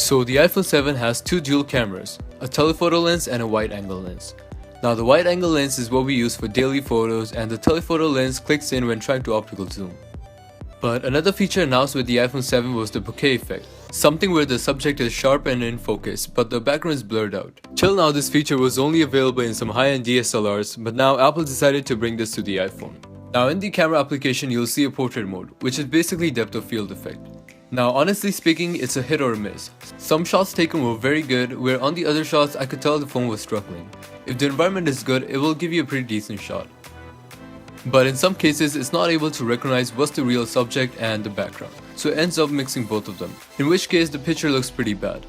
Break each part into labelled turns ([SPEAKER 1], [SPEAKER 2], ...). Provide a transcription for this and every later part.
[SPEAKER 1] So the iPhone 7 has two dual cameras, a telephoto lens and a wide-angle lens. Now the wide-angle lens is what we use for daily photos, and the telephoto lens clicks in when trying to optical zoom. But another feature announced with the iPhone 7 was the bokeh effect, something where the subject is sharp and in focus, but the background is blurred out. Till now this feature was only available in some high-end DSLRs, but now Apple decided to bring this to the iPhone. Now in the camera application you'll see a portrait mode, which is basically depth of field effect. Now honestly speaking, it's a hit or a miss. Some shots taken were very good, where on the other shots I could tell the phone was struggling. If the environment is good, it will give you a pretty decent shot. But in some cases, it's not able to recognize what's the real subject and the background, so it ends up mixing both of them, in which case the picture looks pretty bad.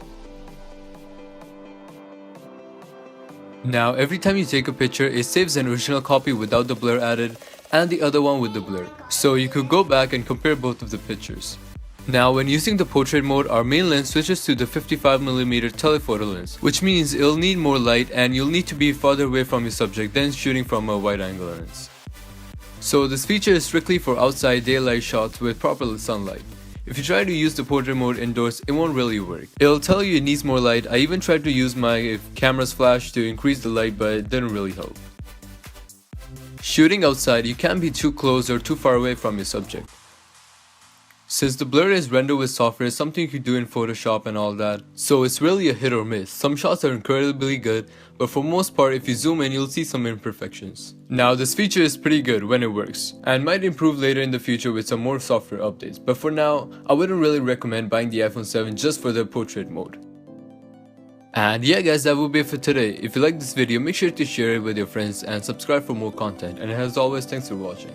[SPEAKER 1] Now every time you take a picture, it saves an original copy without the blur added and the other one with the blur, so you could go back and compare both of the pictures. Now when using the portrait mode, our main lens switches to the 55mm telephoto lens, which means it'll need more light and you'll need to be farther away from your subject than shooting from a wide-angle lens. So this feature is strictly for outside daylight shots with proper sunlight. If you try to use the portrait mode indoors, it won't really work. It'll tell you it needs more light. I even tried to use my camera's flash to increase the light, but it didn't really help. Shooting outside, you can't be too close or too far away from your subject. Since the blur is rendered with software, it's something you could do in Photoshop and all that, so it's really a hit or miss. Some shots are incredibly good, but for most part if you zoom in you'll see some imperfections. Now this feature is pretty good when it works, and might improve later in the future with some more software updates, but for now, I wouldn't really recommend buying the iPhone 7 just for the portrait mode. And yeah guys, that will be it for today. If you like this video, make sure to share it with your friends and subscribe for more content, and as always, thanks for watching.